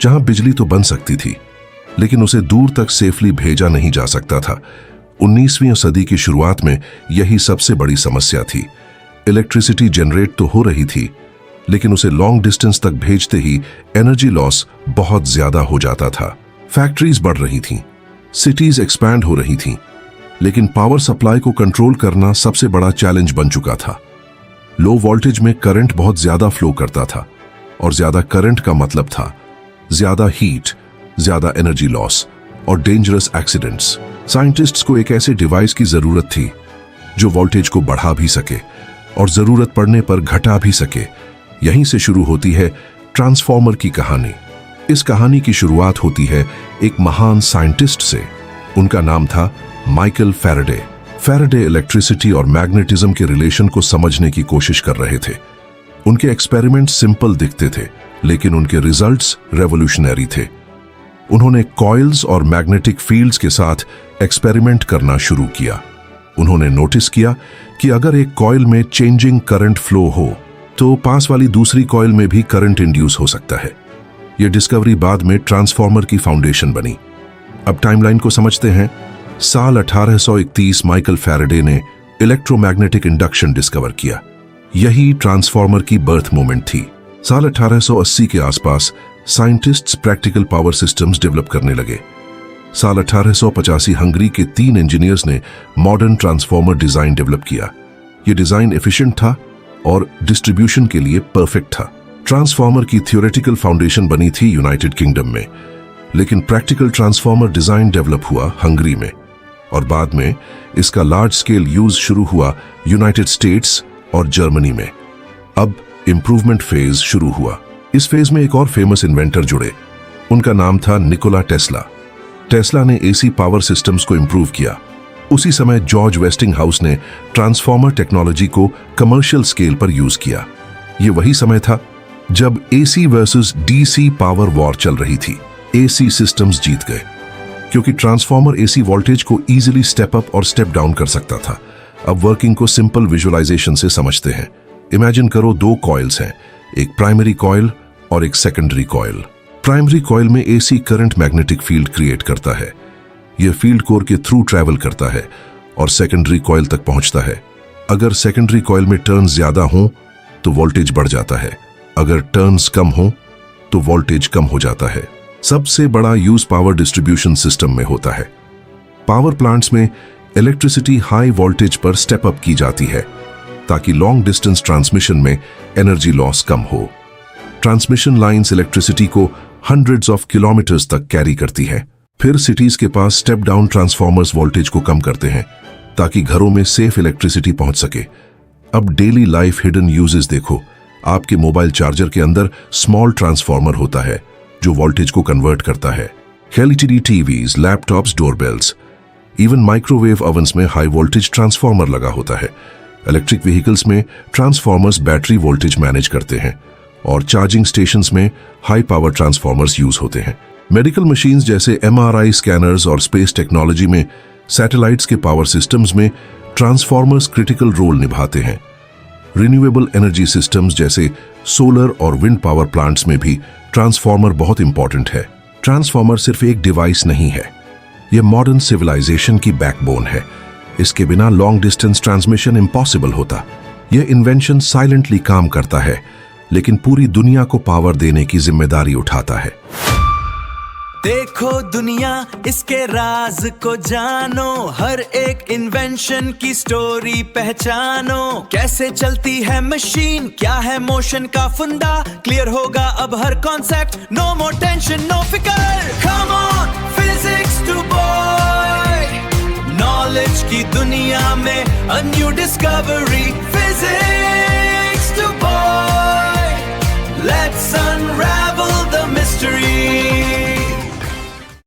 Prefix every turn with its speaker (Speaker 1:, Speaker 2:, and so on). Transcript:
Speaker 1: जहां बिजली तो बन सकती थी, लेकिन उसे दूर तक सेफली भेजा नहीं जा सकता था। 19वीं सदी की शुरुआत में यही सबसे बड़ी समस्या थी। इलेक्ट्रिसिटी जनरेट तो हो रही थी, लेकिन उसे लॉन्ग डिस्टेंस तक भेजते ही एनर्जी लॉस बहुत ज्यादा हो जाता था। फैक्ट्रीज बढ़ रही थीं, सिटीज एक्सपैंड हो रही थीं, लेकिन पावर सप्लाई को कंट्रोल करना सबसे बड़ा चैलेंज बन चुका था। लो वोल्टेज में करंट बहुत ज्यादा फ्लो करता था, और ज्यादा करंट का मतलब था ज्यादा हीट, ज्यादा एनर्जी लॉस और डेंजरस एक्सीडेंट्स। साइंटिस्ट्स को एक ऐसे डिवाइस की जरूरत थी जो वोल्टेज को बढ़ा भी सके और जरूरत पड़ने पर घटा भी सके। यहीं से शुरू होती है ट्रांसफॉर्मर की कहानी। इस कहानी की शुरुआत होती है एक महान साइंटिस्ट से। उनका नाम था माइकल फैराडे। फैराडे इलेक्ट्रिसिटी और मैग्नेटिज्म के रिलेशन को समझने की कोशिश कर रहे थे। उनके एक्सपेरिमेंट सिंपल दिखते थे, लेकिन उनके रिजल्ट्स रेवोल्यूशनरी थे। उन्होंने कॉइल्स और मैग्नेटिक फील्ड्स के साथ एक्सपेरिमेंट करना शुरू किया। उन्होंने नोटिस किया कि अगर एक कॉइल में चेंजिंग करंट फ्लो हो, तो पास वाली दूसरी कॉइल में भी करंट इंड्यूस हो सकता है। यह डिस्कवरी बाद में ट्रांसफॉर्मर की फाउंडेशन बनी। अब टाइमलाइन को समझते हैं। साल 1831 माइकल फैराडे ने इलेक्ट्रोमैग्नेटिक इंडक्शन डिस्कवर किया। यही ट्रांसफॉर्मर की बर्थ मोमेंट थी। साल 1880 के आसपास scientists practical power systems develop करने लगे। साल 1885 हंगरी के 3 इंजीनियर्स ने मॉडर्न ट्रांसफॉर्मर डिजाइन डेवलप किया। यह डिजाइन एफिशिएंट था और डिस्ट्रीब्यूशन के लिए परफेक्ट था। ट्रांसफॉर्मर की थ्योरेटिकल फाउंडेशन बनी थी यूनाइटेड किंगडम में, लेकिन प्रैक्टिकल ट्रांसफॉर्मर डिजाइन डेवलप हुआ हंगरी में, और बाद में इसका लार्ज स्केल यूज शुरू हुआ यूनाइटेड स्टेट्स और जर्मनी में। अब इंप्रूवमेंट फेज शुरू हुआ। इस फेज में एक और फेमस इन्वेंटर जुड़े। उनका नाम था निकोला टेस्ला। टेस्ला ने एसी पावर सिस्टम्स को इंप्रूव किया। उसी समय जॉर्ज वेस्टिंगहाउस ने ट्रांसफॉर्मर टेक्नोलॉजी को कमर्शियल स्केल पर यूज किया। यह वही समय था जब AC versus DC power war चल रही थी। एसी सिस्टम्स जीत गए क्योंकि ट्रांसफॉर्मर एसी वोल्टेज को इजीली स्टेप अप और स्टेप डाउन कर सकता था। अब वर्किंग को सिंपल विजुअलाइजेशन से समझते हैं। इमेजिन करो 2 कॉइल्स हैं, एक प्राइमरी कॉइल और एक सेकेंडरी कॉइल। प्राइमरी कॉइल में AC current magnetic field create करता है। यह फील्ड कोर के थ्रू ट्रैवल करता है और सेकेंडरी कॉइल तक पहुंचता है। अगर सेकेंडरी कॉइल में टर्न्स ज्यादा हों तो वोल्टेज बढ़ जाता है, अगर टर्न्स कम हों तो वोल्टेज कम हो जाता है। सबसे बड़ा यूज पावर डिस्ट्रीब्यूशन सिस्टम में होता है। पावर प्लांट्स में इलेक्ट्रिसिटी हाई वोल्टेज पर स्टेप अप की जाती है ताकि लॉन्ग डिस्टेंस ट्रांसमिशन में एनर्जी लॉस कम हो। ट्रांसमिशन लाइंस इलेक्ट्रिसिटी को हंड्रेड्स ऑफ किलोमीटर्स तक कैरी करती है। फिर सिटीज के पास स्टेप डाउन ट्रांसफॉर्मर्स वोल्टेज को कम करते हैं ताकि घरों में सेफ इलेक्ट्रिसिटी पहुंच सके। अब डेली लाइफ हिडन यूजेस देखो। आपके मोबाइल चार्जर के अंदर स्मॉल ट्रांसफॉर्मर होता है जो वोल्टेज को कन्वर्ट करता है। LED TVs, laptops, doorbells, even microwave ovens में हाई वोल्टेज ट्रांसफॉर्मर लगा होता है। इलेक्ट्रिक व्हीकल्स में ट्रांसफॉर्मर्स बैटरी वोल्टेज मैनेज करते हैं और चार्जिंग स्टेशंस में हाई पावर ट्रांसफॉर्मर्स यूज होते हैं। मेडिकल मशीन्स जैसे एमआरआई स्कैनर्स और स्पेस टेक्नोलॉजी में सैटेलाइट्स के पावर सिस्टम्स में ट्रांसफॉर्मर्स क्रिटिकल रोल निभाते हैं। रिन्यूएबल एनर्जी सिस्टम्स जैसे सोलर और विंड पावर प्लांट्स में भी ट्रांसफॉर्मर बहुत इंपॉर्टेंट है। ट्रांसफॉर्मर सिर्फ एक डिवाइस नहीं है, यह मॉडर्न सिविलाइजेशन की बैकबोन है। इसके बिना लॉन्ग डिस्टेंस ट्रांसमिशन इम्पॉसिबल होता। यह इन्वेंशन साइलेंटली काम करता है, लेकिन पूरी दुनिया को पावर देने की जिम्मेदारी उठाता है।
Speaker 2: देखो दुनिया, इसके राज को जानो, हर एक इन्वेंशन की स्टोरी पहचानो। कैसे चलती है मशीन, क्या है मोशन का फंडा, क्लियर होगा अब हर concept. No more tension, no फिकर, come on physics to boy. Knowledge की दुनिया में अ न्यू डिस्कवरी।